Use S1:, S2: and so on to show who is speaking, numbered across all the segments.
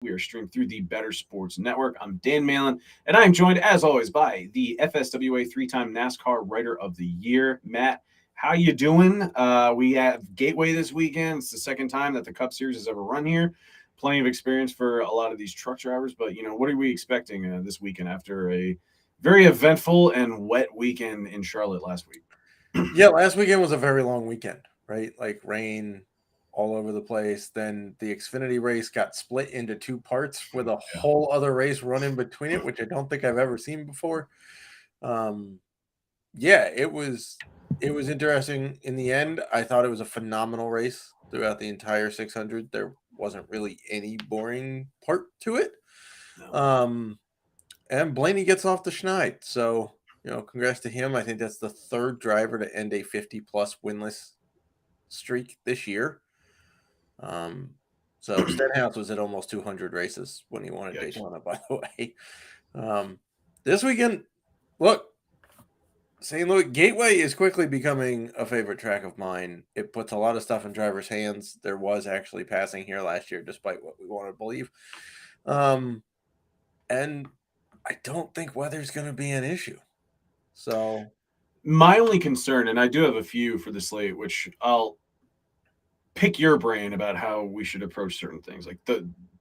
S1: We are streamed through the Better Sports Network. I'm Dan Malin, and I am joined, as always, by the FSWA three-time NASCAR Writer of the Year, Matt. How you doing? We have Gateway this weekend. It's the second time that the Cup Series has ever run here. Plenty of experience for a lot of these truck drivers, but what are we expecting this weekend after a very eventful and wet weekend in Charlotte last week?
S2: Yeah, last weekend was a very long weekend, right? Like rain all over the place. Then the Xfinity race got split into two parts with a
S1: Yeah.
S2: whole other race run in between it, which I don't think I've ever seen before. Um, yeah, it was interesting in the end. I thought it was a phenomenal race throughout the entire 600. There wasn't really any boring part to it.
S1: No.
S2: And Blaney gets off the schneid. So, congrats to him. I think that's the third driver to end a 50-plus winless streak this year. So Stenhouse was at almost 200 races when he won at Daytona, by the way. This weekend, look, St. Louis Gateway is quickly becoming a favorite track of mine. It puts a lot of stuff in drivers' hands. There was actually passing here last year, despite what we want to believe. And I don't think weather's going to be an issue. So
S1: my only concern, and I do have a few for the slate, which I'll pick your brain about how we should approach certain things.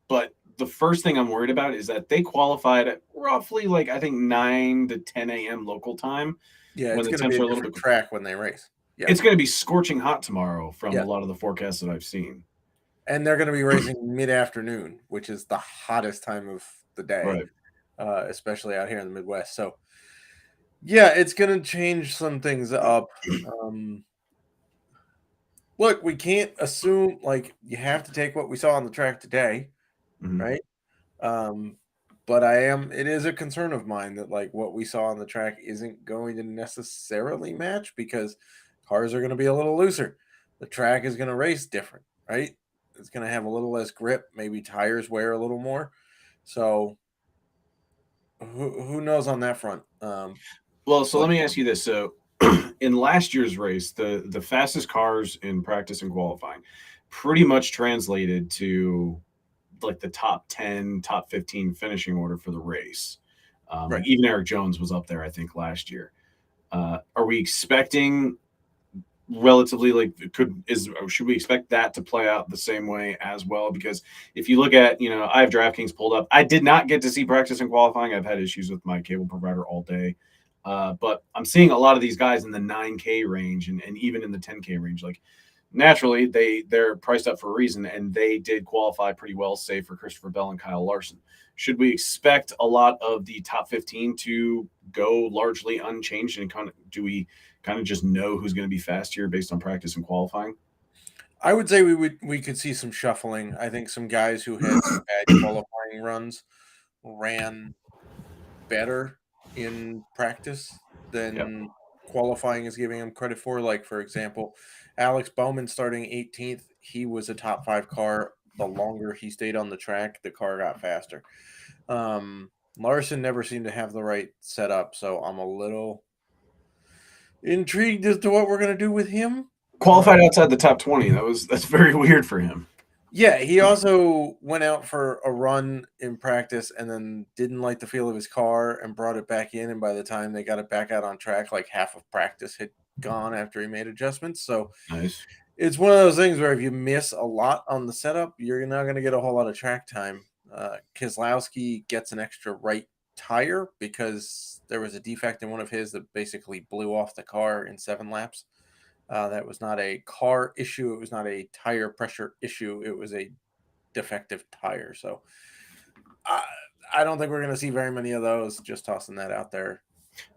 S1: But the first thing I'm worried about is that they qualified at roughly I think 9 to 10 a.m. local time.
S2: Yeah,
S1: when
S2: it's
S1: the
S2: going to be
S1: temps
S2: a
S1: are a little
S2: different
S1: bit
S2: track when they race.
S1: Yeah. It's going to be scorching hot tomorrow from
S2: Yeah.
S1: a lot of the forecasts that I've seen.
S2: And they're going to be racing mid-afternoon, which is the hottest time of the day,
S1: right.
S2: Especially out here in the Midwest. So, yeah, it's going to change some things up. Look, we can't assume, you have to take what we saw on the track today, right? But it is a concern of mine that, what we saw on the track isn't going to necessarily match because cars are going to be a little looser. The track is going to race different, right? It's going to have a little less grip. Maybe tires wear a little more. So who knows on that front?
S1: Let me ask you this. So in last year's race, the fastest cars in practice and qualifying pretty much translated to the top 10, top 15 finishing order for the race.
S2: Right.
S1: Even Eric Jones was up there, I think, last year. Are we expecting relatively should we expect that to play out the same way as well? Because if you look at, I have DraftKings pulled up. I did not get to see practice and qualifying. I've had issues with my cable provider all day. But I'm seeing a lot of these guys in the 9K range and even in the 10K range. Naturally, they're priced up for a reason, and they did qualify pretty well, save for Christopher Bell and Kyle Larson. Should we expect a lot of the top 15 to go largely unchanged? And do we kind of just know who's going to be fast here based on practice and qualifying?
S2: I would say we could see some shuffling. I think some guys who had some bad qualifying runs ran better in practice than qualifying is giving him credit for. Like, for example, Alex Bowman starting 18th, he was a top 5 car. The longer he stayed on the track, the car got faster. Larson never seemed to have the right setup, so I'm a little intrigued as to what we're going to do with him.
S1: Qualified outside the top 20. That's very weird for him.
S2: Yeah, he also went out for a run in practice and then didn't like the feel of his car and brought it back in. And by the time they got it back out on track, half of practice had gone after he made adjustments. So
S1: nice.
S2: It's one of those things where if you miss a lot on the setup, you're not going to get a whole lot of track time. Keselowski gets an extra right tire because there was a defect in one of his that basically blew off the car in 7 laps. That was not a car issue. It was not a tire pressure issue. It was a defective tire. So I don't think we're going to see very many of those. Just tossing that out there.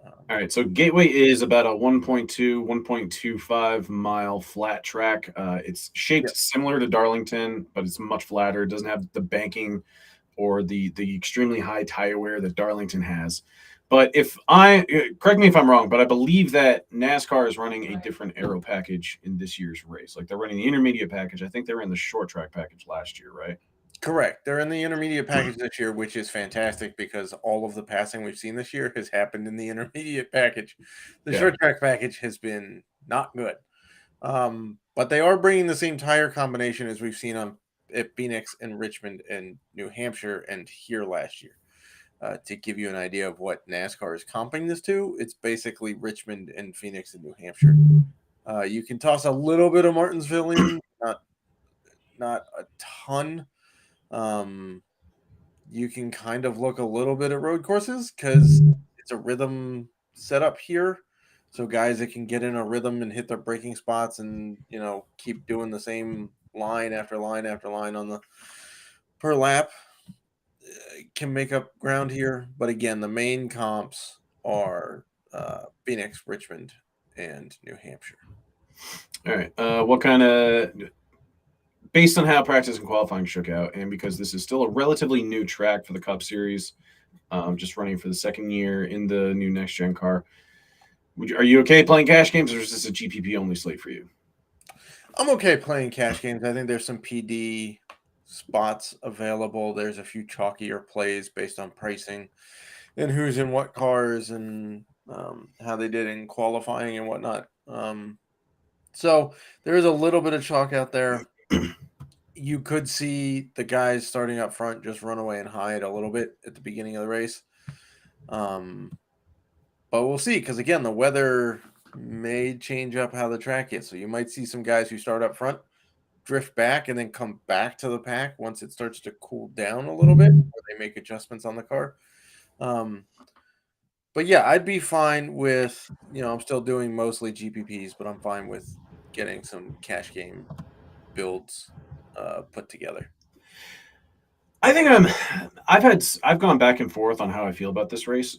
S1: All right. So Gateway is about a 1.2, 1.25 mile flat track. It's shaped similar to Darlington, but it's much flatter. It doesn't have the banking or the extremely high tire wear that Darlington has. But correct me if I'm wrong, but I believe that NASCAR is running a different aero package in this year's race. They're running the intermediate package. I think they were in the short track package last year, right?
S2: Correct. They're in the intermediate package this year, which is fantastic because all of the passing we've seen this year has happened in the intermediate package. The short track package has been not good. But they are bringing the same tire combination as we've seen on at Phoenix and Richmond and New Hampshire and here last year. To give you an idea of what NASCAR is comping this to, it's basically Richmond and Phoenix and New Hampshire. You can toss a little bit of Martinsville in, not a ton. You can kind of look a little bit at road courses because it's a rhythm setup here. So guys that can get in a rhythm and hit their braking spots and keep doing the same line after line after line on the per lap can make up ground here. But again, the main comps are Phoenix, Richmond, and New Hampshire.
S1: All right. What kind of, based on how practice and qualifying shook out, and because this is still a relatively new track for the Cup Series, just running for the second year in the new next gen car, are you okay playing cash games, or is this a GPP only slate for you?
S2: I'm okay playing cash games. I think there's some PD spots available. There's a few chalkier plays based on pricing and who's in what cars and how they did in qualifying and whatnot. So there is a little bit of chalk out there. You could see the guys starting up front just run away and hide a little bit at the beginning of the race. But we'll see, because again, the weather may change up how the track is. So you might see some guys who start up front drift back and then come back to the pack once it starts to cool down a little bit, or they make adjustments on the car. But yeah, I'd be fine with, I'm still doing mostly GPPs, but I'm fine with getting some cash game builds put together.
S1: I think I've gone back and forth on how I feel about this race,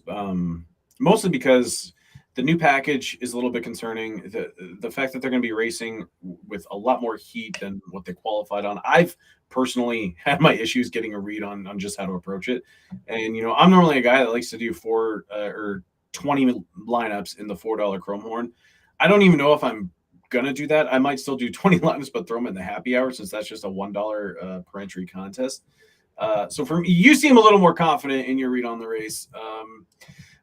S1: mostly because the new package is a little bit concerning. The fact that they're going to be racing with a lot more heat than what they qualified on. I've personally had my issues getting a read on just how to approach it, and I'm normally a guy that likes to do 4 or 20 lineups in the $4 Chrome Horn. I don't even know if I'm gonna do that. I might still do 20 lineups, but throw them in the happy hour since that's just a $1 per entry contest. So for me, you seem a little more confident in your read on the race.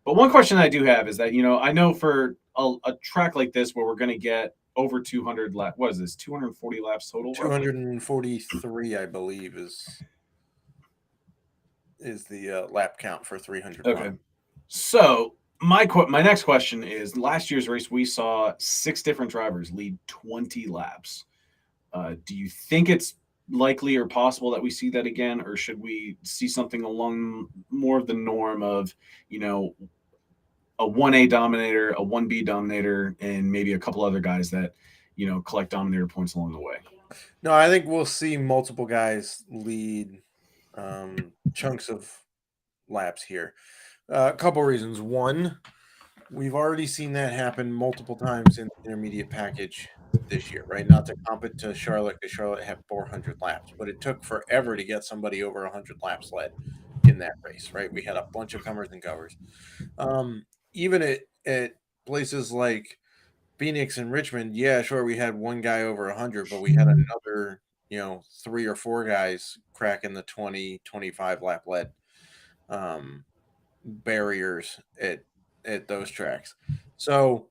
S1: But one question I do have is that, I know for a track like this where we're going to get over 200 laps, what is this, 240 laps total?
S2: 243, I believe, is the lap count for 300.
S1: Okay. So my next question is, last year's race, we saw 6 different drivers lead 20 laps. Do you think it's likely or possible that we see that again, or should we see something along more of the norm of, a 1A dominator, a 1B dominator, and maybe a couple other guys that, collect dominator points along the way?
S2: No, I think we'll see multiple guys lead chunks of laps here. A couple reasons. One, we've already seen that happen multiple times in the intermediate package this year, right? Not to comp it to Charlotte, because Charlotte had 400 laps, but it took forever to get somebody over 100 laps led in that race, right? We had a bunch of comers and goers. Even at places like Phoenix and Richmond, yeah, sure, we had one guy over 100, but we had another, 3 or 4 guys cracking the 20, 25 lap led barriers at those tracks. So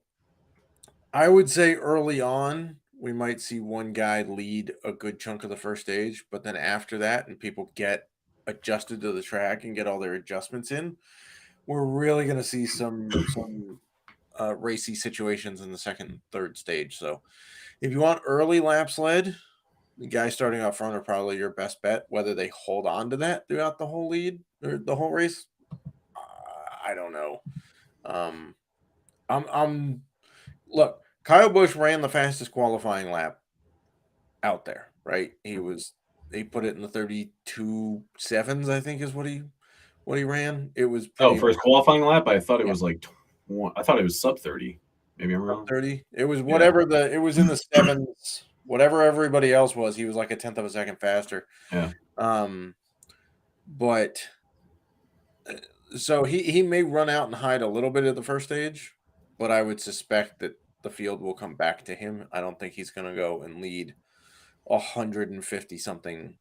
S2: I would say early on, we might see one guy lead a good chunk of the first stage, but then after that, and people get adjusted to the track and get all their adjustments in, we're really going to see some racy situations in the second, third stage. So if you want early laps led, the guys starting out front are probably your best bet. Whether they hold on to that throughout the whole lead or the whole race, I don't know. Look, Kyle Busch ran the fastest qualifying lap out there, right? He put it in the 32.7s, I think is what he ran. It was pretty
S1: for his qualifying lap, I thought it was like I thought it was sub 30. Maybe I'm wrong.
S2: 30. It was whatever it was in the 7s. Whatever everybody else was, he was like a 10th of a second faster.
S1: Yeah.
S2: But so he may run out and hide a little bit at the first stage, but I would suspect that the field will come back to him. I don't think he's going to go and lead 150 something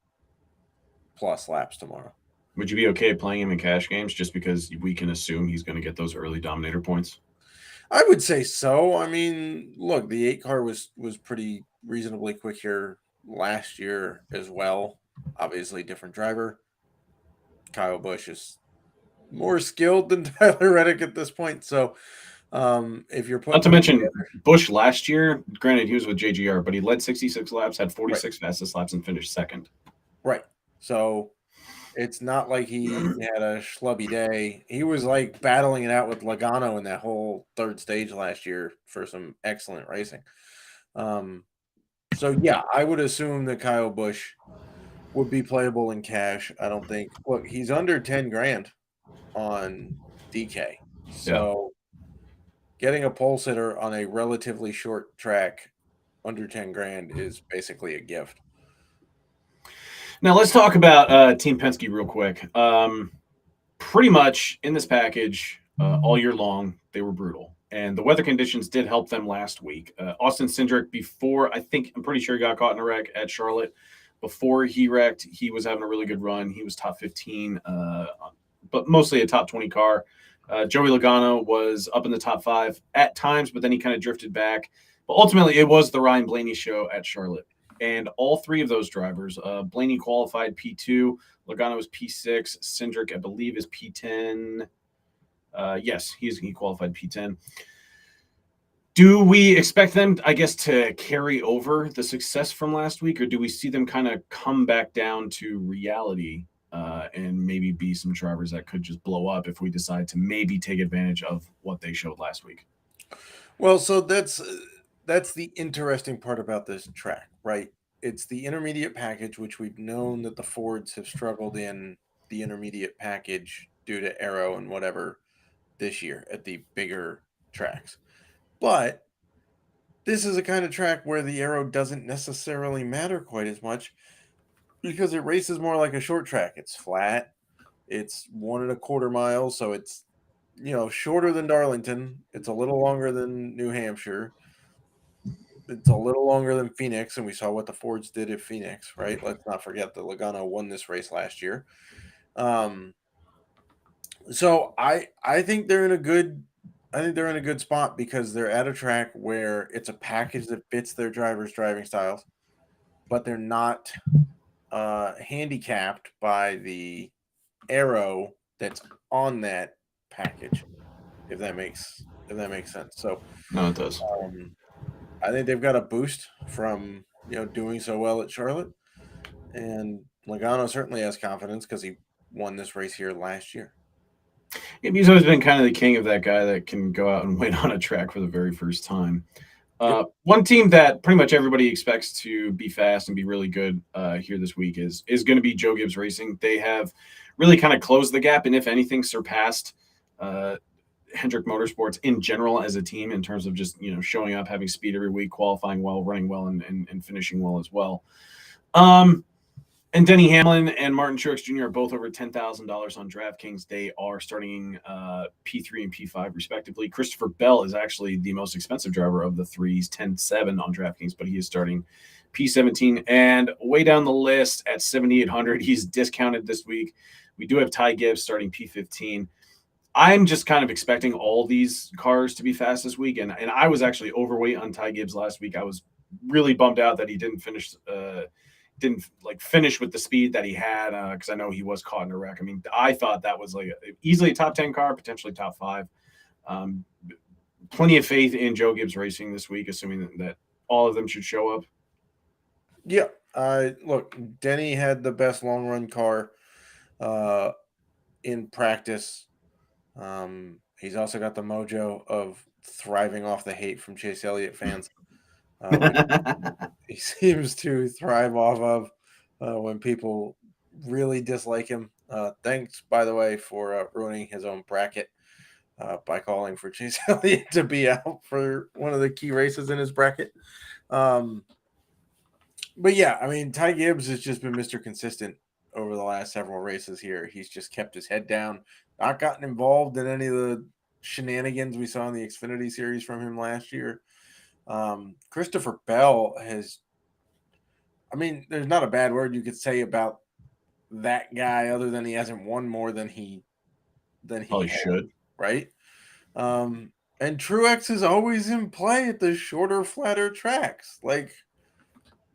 S2: plus laps tomorrow.
S1: Would you be okay playing him in cash games just because we can assume he's going to get those early dominator points?
S2: I would say so. I mean, look, the 8 car was pretty reasonably quick here last year as well. Obviously, different driver. Kyle Busch is more skilled than Tyler Reddick at this point. So if you're
S1: Not
S2: putting
S1: to
S2: them
S1: mention
S2: together,
S1: Bush last year, granted he was with JGR, but he led 66 laps, had
S2: right,
S1: 46 fastest laps, and finished second.
S2: right. So it's not like he had a schlubby day. He was like battling it out with Logano in that whole third stage last year for some excellent racing. So yeah, I would assume that Kyle Busch would be playable in cash. I don't think. Look, he's under 10 grand on DK.
S1: Yeah.
S2: So getting a pole sitter on a relatively short track under 10 grand is basically a gift.
S1: Now let's talk about Team Penske real quick. Pretty much in this package all year long, they were brutal. And the weather conditions did help them last week. Austin Cindric, I'm pretty sure he got caught in a wreck at Charlotte. Before he wrecked, he was having a really good run. He was top 15, but mostly a top 20 car. Joey Logano was up in the top 5 at times, but then he kind of drifted back. But ultimately, it was the Ryan Blaney show at Charlotte. And all three of those drivers, Blaney qualified P2, Logano is P6, Cindric, I believe, is P10. Yes, he qualified P10. Do we expect them, I guess, to carry over the success from last week, or do we see them kind of come back down to reality and maybe be some drivers that could just blow up if we decide to maybe take advantage of what they showed last week?
S2: Well, so that's the interesting part about this track, right? It's the intermediate package, which we've known that the Fords have struggled in the intermediate package due to aero and whatever this year at the bigger tracks. But this is a kind of track where the aero doesn't necessarily matter quite as much because it races more like a short track. It's flat, it's 1.25 miles, so it's shorter than Darlington. It's a little longer than New Hampshire. It's a little longer than Phoenix, and we saw what the Fords did at Phoenix, right? Let's not forget that Logano won this race last year. So I think they're in a good spot because they're at a track where it's a package that fits their drivers' driving styles, but they're not handicapped by the arrow that's on that package. If that makes sense. So
S1: No, it does.
S2: I think they've got a boost from doing so well at Charlotte, and Logano certainly has confidence because he won this race here last year.
S1: Yeah, he's always been kind of the king of that guy that can go out and win on a track for the very first time.
S2: Yep.
S1: One team that pretty much everybody expects to be fast and be really good here this week is going to be Joe Gibbs Racing. They have really kind of closed the gap and, if anything, surpassed Hendrick Motorsports in general as a team in terms of just showing up, having speed every week, qualifying well, running well, and finishing well as well. And Denny Hamlin and Martin Truex Jr. are both over $10,000 on DraftKings. They are starting P3 and P5 respectively. Christopher Bell is actually the most expensive driver of the three. He's 10-7 on DraftKings, but he is starting P17. And way down the list at 7,800, he's discounted this week. We do have Ty Gibbs starting P15. I'm just kind of expecting all these cars to be fast this week, and I was actually overweight on Ty Gibbs last week. I was really bummed out that he didn't finish with the speed that he had because I know he was caught in a wreck. I mean, I thought that was like easily a top 10 car, potentially top 5. Plenty of faith in Joe Gibbs Racing this week, assuming that all of them should show up.
S2: Yeah. Look, Denny had the best long run car in practice. He's also got the mojo of thriving off the hate from Chase Elliott fans. He seems to thrive off of when people really dislike him. Thanks, by the way, for ruining his own bracket by calling for Chase Elliott to be out for one of the key races in his bracket. But yeah, I mean, Ty Gibbs has just been Mr. Consistent over the last several races here. He's just kept his head down, not gotten involved in any of the shenanigans we saw in the Xfinity series from him last year. Christopher Bell has, I mean, there's not a bad word you could say about that guy other than he hasn't won more than he
S1: Should,
S2: right? And Truex is always in play at the shorter, flatter tracks. Like,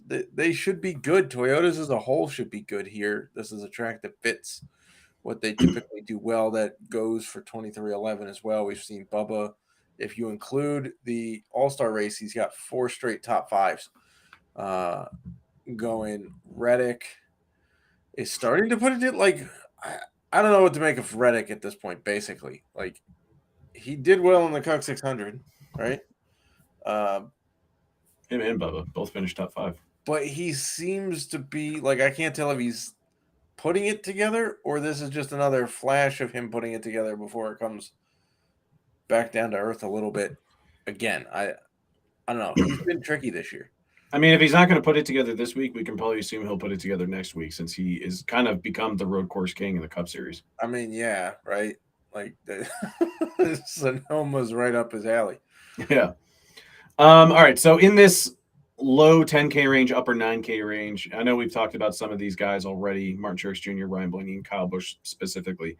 S2: they should be good. Toyotas as a whole should be good here. This is a track that fits what they typically do well. That goes for 2311 as well. We've seen Bubba. If you include the All-Star race, he's got 4 straight top fives going. Reddick is starting to put it like I don't know what to make of Reddick at this point. Basically, like he did well in the Cup 600, right?
S1: Him and Bubba both finished top 5.
S2: But he seems to be like I can't tell if he's putting it together or this is just another flash of him putting it together before it comes back down to earth a little bit again. I don't know. He's been tricky this year.
S1: I mean, if he's not going to put it together this week, we can probably assume he'll put it together next week since he is kind of become the road course king in the Cup Series.
S2: I mean, yeah, right? Like, Sonoma's right up his alley.
S1: Yeah. All right. So in this low 10K range, upper 9K range, I know we've talked about some of these guys already, Martin Truex Jr., Ryan Blaney, and Kyle Busch specifically.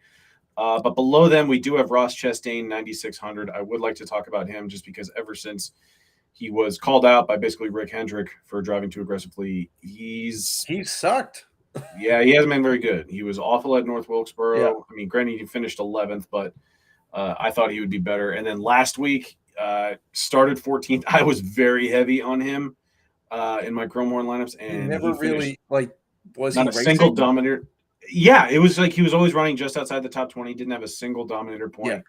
S1: But below them, we do have Ross Chastain, 9,600. I would like to talk about him just because ever since he was called out by basically Rick Hendrick for driving too aggressively, he
S2: sucked.
S1: Yeah, he hasn't been very good. He was awful at North Wilkesboro.
S2: Yeah.
S1: I mean, granted, he finished 11th, but I thought he would be better. And then last week, started 14th. I was very heavy on him in my Chrome Horn lineups, and
S2: he never really was
S1: not
S2: he
S1: a
S2: racing?
S1: single dominator. Yeah, it was like he was always running just outside the top 20. Didn't have a single dominator point. Yeah.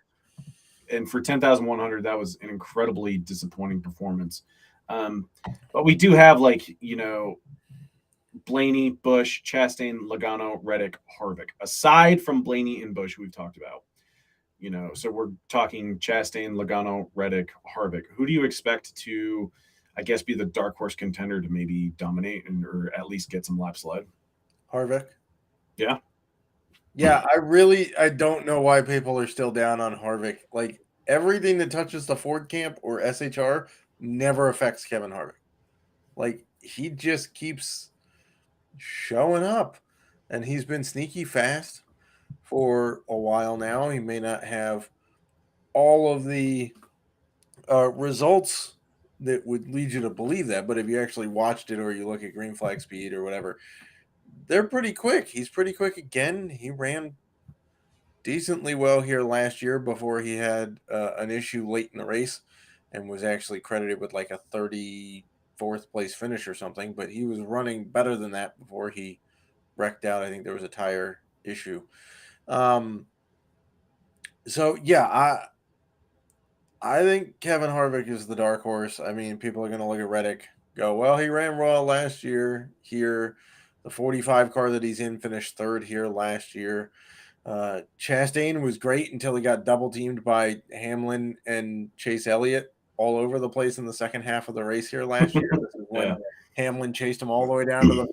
S1: And for 10,100, that was an incredibly disappointing performance. But we do have Blaney, Busch, Chastain, Logano, Reddick, Harvick. Aside from Blaney and Busch, we've talked about. So we're talking Chastain, Logano, Reddick, Harvick. Who do you expect to, I guess, be the dark horse contender to maybe dominate or at least get some laps led?
S2: Harvick.
S1: Yeah.
S2: Yeah, I don't know why people are still down on Harvick. Like everything that touches the Ford camp or SHR never affects Kevin Harvick. Like he just keeps showing up, and he's been sneaky fast for a while now. He may not have all of the results that would lead you to believe that, but if you actually watched it or you look at green flag speed or whatever, they're pretty quick. He's pretty quick again. He ran decently well here last year before he had an issue late in the race and was actually credited with like a 34th place finish or something, but he was running better than that before he wrecked out. I think there was a tire issue. So yeah, I think Kevin Harvick is the dark horse. I mean, people are going to look at Reddick, go, well, he ran well last year here. The 45 car that he's in finished third here last year. Chastain was great until he got double teamed by Hamlin and Chase Elliott all over the place in the second half of the race here last year. This is when Hamlin chased him all the way down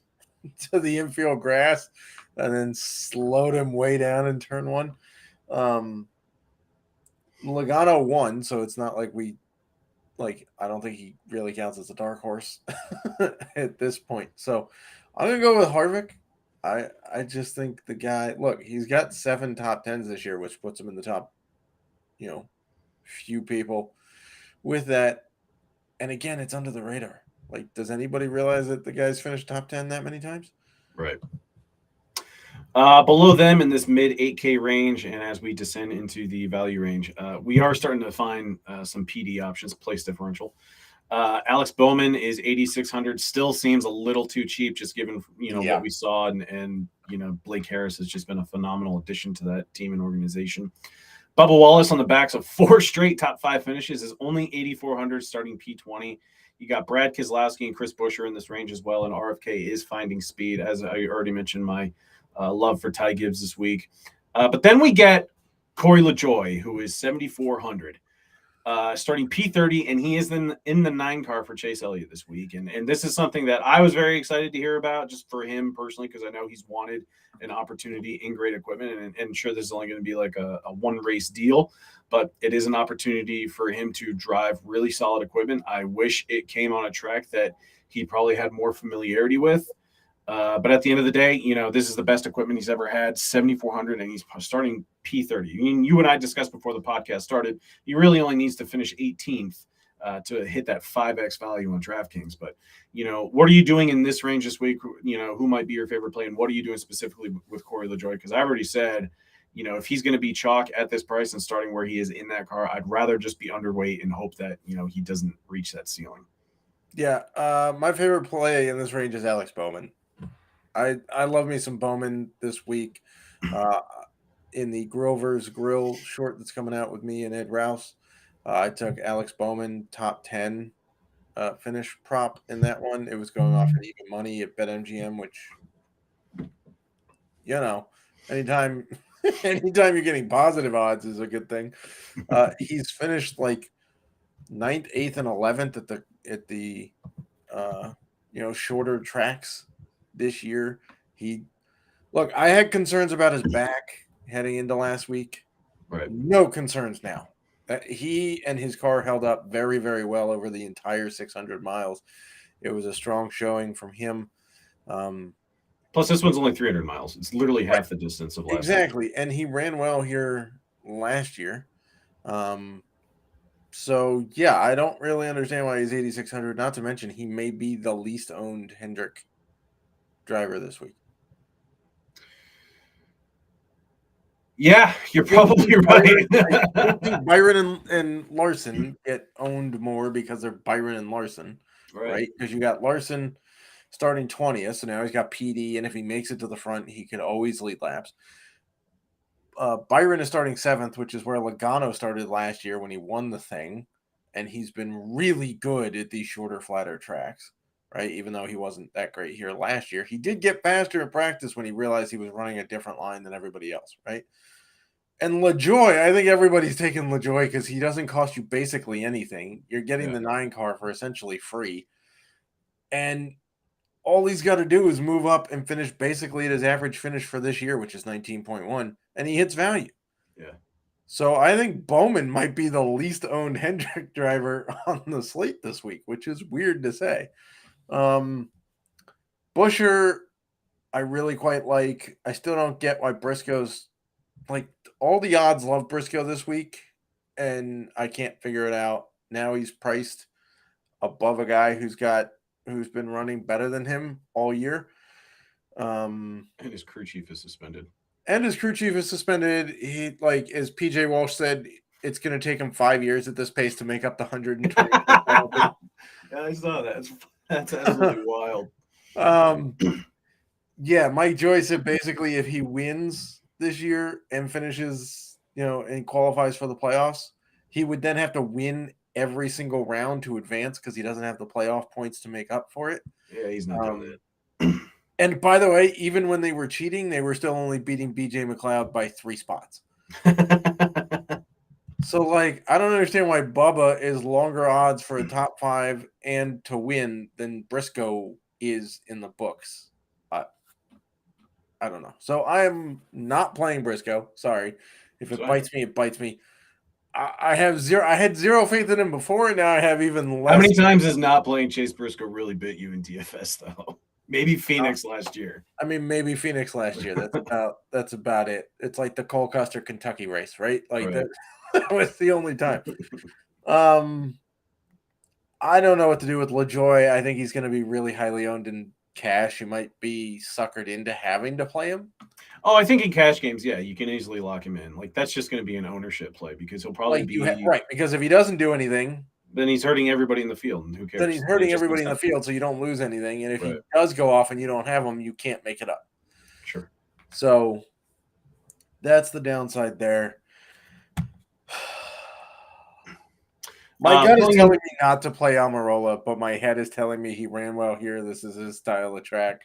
S2: to the infield grass and then slowed him way down in turn one. Logano won, so it's not like I don't think he really counts as a dark horse at this point. So I'm going to go with Harvick. I just think the guy, look, he's got 7 top 10s this year, which puts him in the top, few people with that. And again, it's under the radar. Like, does anybody realize that the guy's finished top 10 that many times?
S1: Right. Below them in this mid 8K range, and as we descend into the value range, we are starting to find some PD options, place differential. Alex Bowman is 8,600. Still seems a little too cheap, just given what we saw, and Blake Harris has just been a phenomenal addition to that team and organization. Bubba Wallace on the backs of 4 straight top 5 finishes is only 8,400, starting P20. You got Brad Keselowski and Chris Buescher in this range as well, and RFK is finding speed, as I already mentioned. My love for Ty Gibbs this week, but then we get Corey LaJoie, who is 7,400. Starting P30, and he is in the 9 car for Chase Elliott this week. And this is something that I was very excited to hear about, just for him personally, because I know he's wanted an opportunity in great equipment. And sure, this is only going to be like a one race deal, but it is an opportunity for him to drive really solid equipment. I wish it came on a track that he probably had more familiarity with. But at the end of the day, this is the best equipment he's ever had, 7,400, and he's starting P30. I mean, you and I discussed before the podcast started, he really only needs to finish 18th to hit that 5x value on DraftKings. But what are you doing in this range this week? Who might be your favorite play, and what are you doing specifically with Corey LaJoie? Because I've already said, if he's going to be chalk at this price and starting where he is in that car, I'd rather just be underweight and hope that he doesn't reach that ceiling.
S2: Yeah, my favorite play in this range is Alex Bowman. I love me some Bowman this week. In the Grover's Grill short that's coming out with me and Ed Rouse, I took Alex Bowman top 10 finish prop in that one. It was going off at even money at BetMGM, which anytime you're getting positive odds is a good thing. He's finished like 9th, 8th, and 11th at the shorter tracks this year. I had concerns about his back heading into last week.
S1: Right.
S2: No concerns now. He and his car held up very, very well over the entire 600 miles. It was a strong showing from him.
S1: Plus, this one's only 300 miles. It's literally half the distance of last
S2: exactly,
S1: year.
S2: And he ran well here last year. So, yeah, I don't really understand why he's 8,600. Not to mention, he may be the least owned Hendrick driver this week.
S1: Yeah, you're probably right.
S2: I think Byron and Larson get owned more because they're Byron and Larson, right? Because you got Larson starting 20th, so now he's got PD, and if he makes it to the front, he could always lead laps. Byron is starting 7th, which is where Logano started last year when he won the thing, and he's been really good at these shorter, flatter tracks, right? Even though he wasn't that great here last year. He did get faster in practice when he realized he was running a different line than everybody else, right? And LaJoie, I think everybody's taking LaJoie because he doesn't cost you basically anything. You're getting the 9 car for essentially free. And all he's got to do is move up and finish basically at his average finish for this year, which is 19.1, and he hits value.
S1: Yeah.
S2: So I think Bowman might be the least owned Hendrick driver on the slate this week, which is weird to say. Buescher, I really quite like. I still don't get why Briscoe's like all the odds love Briscoe this week, and I can't figure it out. Now he's priced above a guy who's been running better than him all year.
S1: And his crew chief is suspended.
S2: He, as PJ Walsh said, it's going to take him 5 years at this pace to make up the 120.
S1: Yeah, I saw that. That's absolutely wild.
S2: Yeah, Mike Joy said basically if he wins this year and finishes, and qualifies for the playoffs, he would then have to win every single round to advance because he doesn't have the playoff points to make up for it.
S1: Yeah, he's not doing it.
S2: And by the way, even when they were cheating, they were still only beating BJ McLeod by 3 spots. So, I don't understand why Bubba is longer odds for a top 5 and to win than Briscoe is in the books. I don't know. So I am not playing Briscoe. Sorry. If it bites me, it bites me. I had zero faith in him before, and now I have even less.
S1: How many times has not playing Chase Briscoe really bit you in DFS though? Maybe Phoenix last year.
S2: I mean, maybe Phoenix last year. That's about it. It's like the Cole Custer Kentucky race, right? That was the only time. I don't know what to do with LaJoie. I think he's going to be really highly owned in cash. You might be suckered into having to play him.
S1: Oh, I think in cash games, yeah, you can easily lock him in. That's just going to be an ownership play because he'll probably be
S2: right. Because if he doesn't do anything,
S1: then he's hurting everybody in the field, and who cares?
S2: Then he's hurting everybody in the field, so you don't lose anything. And if he does go off and you don't have him, you can't make it up.
S1: Sure.
S2: So that's the downside there. My gut is telling me not to play Almirola, but my head is telling me he ran well here. This is his style of track.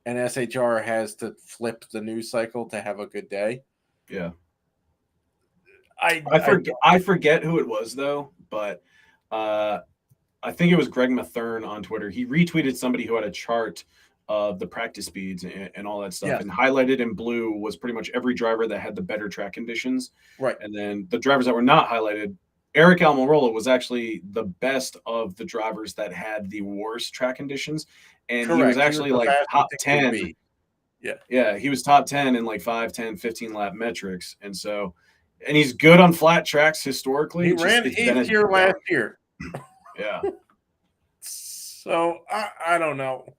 S2: And SHR has to flip the news cycle to have a good day.
S1: Yeah. I forget who it was, though, but I think it was Greg Mathern on Twitter. He retweeted somebody who had a chart of the practice speeds and all that stuff. And highlighted in blue was pretty much every driver that had the better track conditions.
S2: Right.
S1: And then the drivers that were not highlighted, Eric Almirola was actually the best of the drivers that had the worst track conditions. And he was actually top 10. Yeah, he was top 10 in 5, 10, 15 lap metrics. And so, and he's good on flat tracks historically.
S2: He ran 8th here last year.
S1: Yeah.
S2: So I don't know.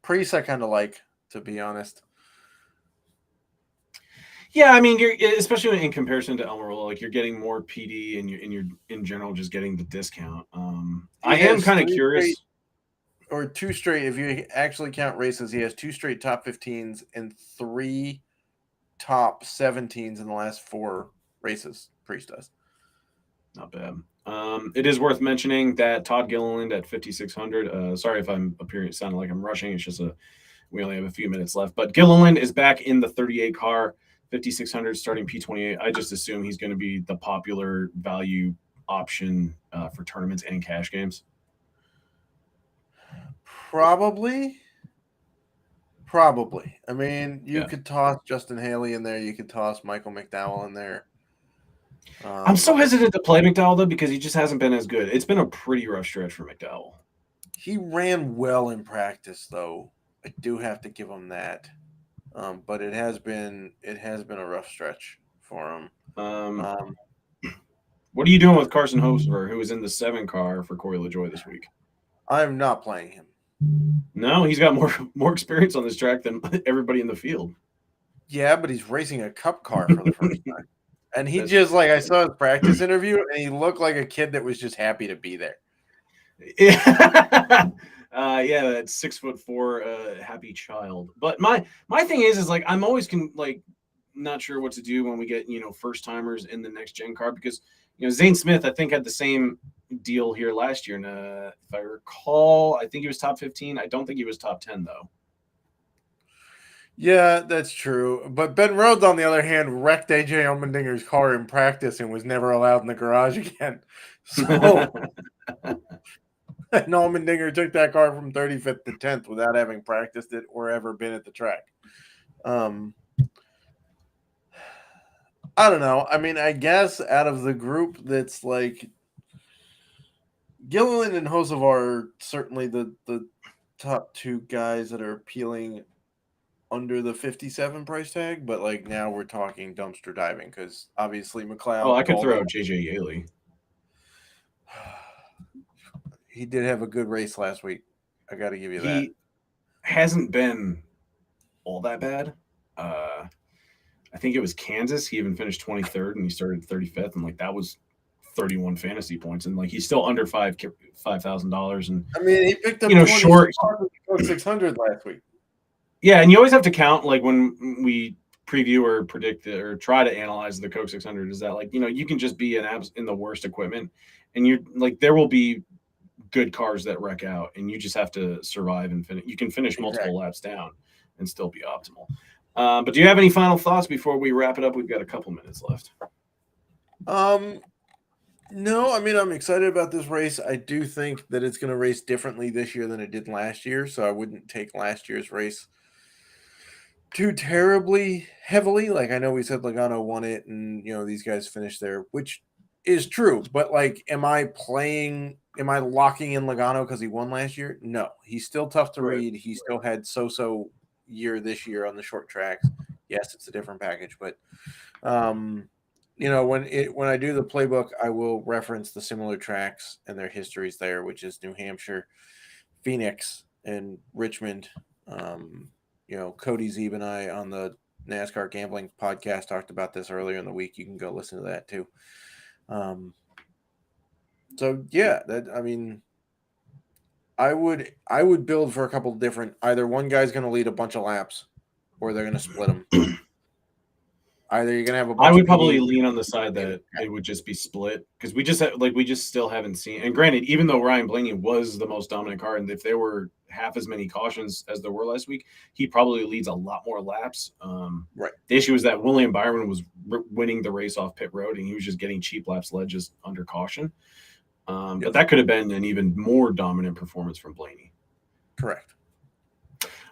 S2: Priest I kind of like, to be honest.
S1: Yeah, I mean, you're especially in comparison to Almirola, like you're getting more PD, and you're in general just getting the discount. I am kind of curious.
S2: Or two straight, if you actually count races, he has 2 straight top 15s and 3 top 17s in the last 4 races. Priest does.
S1: Not bad. It is worth mentioning that Todd Gilliland at 5,600. Sorry if I'm appearing sounding like I'm rushing. It's just we only have a few minutes left. But Gilliland is back in the 38 car, 5,600 starting P28. I just assume he's going to be the popular value option for tournaments and cash games.
S2: Probably. I mean, you could toss Justin Haley in there. You could toss Michael McDowell in there.
S1: I'm so hesitant to play McDowell, though, because he just hasn't been as good. It's been a pretty rough stretch for McDowell.
S2: He ran well in practice, though. I do have to give him that. But it has been a rough stretch for him.
S1: What are you doing with Carson Hocevar, who was in the 7 car for Corey LaJoie this week?
S2: I'm not playing him.
S1: No, he's got more experience on this track than everybody in the field.
S2: Yeah, but he's racing a cup car for the first time. And he just, like, I saw his practice interview, and he looked like a kid that was just happy to be there.
S1: Yeah, that 6'4" happy child. But my thing is like I'm always not sure what to do when we get first timers in the next gen car, because Zane Smith I think had the same deal here last year, and if I recall, I think he was top 15. I don't think he was top 10 though.
S2: Yeah, that's true. But Ben Rhodes, on the other hand, wrecked AJ Allmendinger's car in practice and was never allowed in the garage again. So, and Allmendinger took that car from 35th to 10th without having practiced it or ever been at the track. I don't know. I mean, I guess out of the group that's like Gilliland and Hocevar are certainly the top 2 guys that are appealing under the 57 price tag, but like now we're talking dumpster diving because obviously McLeod.
S1: Oh, I could throw out JJ Yaley.
S2: He did have a good race last week. I got to give you that.
S1: He hasn't been all that bad. I think it was Kansas. He even finished 23rd, and he started 35th, and like that was 31 fantasy points, and like he's still under $5,000. And
S2: I mean, he picked up
S1: short
S2: 600 last week.
S1: Yeah, and you always have to count, like when we preview or predict or try to analyze the Coke 600, is that like you can just be in the worst equipment, and you're like there will be good cars that wreck out, and you just have to survive and finish. You can finish multiple laps down and still be optimal. But do you have any final thoughts before we wrap it up? We've got a couple minutes left.
S2: No, I mean, I'm excited about this race. I do think that it's going to race differently this year than it did last year, so I wouldn't take last year's race too terribly heavily. Like, I know we said Logano won it, and these guys finished there, which is true. But like, am I locking in Logano because he won last year? No, he's still tough to read. He still had so year this year on the short tracks. Yes, it's a different package, but when I do the playbook, I will reference the similar tracks and their histories there, which is New Hampshire, Phoenix, and Richmond. Cody Zeeb and I on the NASCAR Gambling podcast talked about this earlier in the week. You can go listen to that too. So yeah, I would build for a couple of different. Either one guy's going to lead a bunch of laps, or they're going to split them. Either you're going to have a bunch
S1: I would
S2: of
S1: probably lean on the side that it would just be split, because we just still haven't seen. And granted, even though Ryan Blaney was the most dominant car, and if there were half as many cautions as there were last week, he probably leads a lot more laps.
S2: Right.
S1: The issue is that William Byron was winning the race off pit road, and he was just getting cheap laps led just under caution. But that could have been an even more dominant performance from Blaney.
S2: Correct.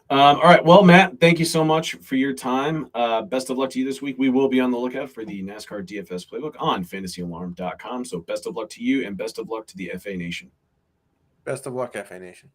S1: All right. Well, Matt, thank you so much for your time. Best of luck to you this week. We will be on the lookout for the NASCAR DFS playbook on fantasyalarm.com. So best of luck to you, and best of luck to the FA Nation.
S2: Best of luck, FA Nation.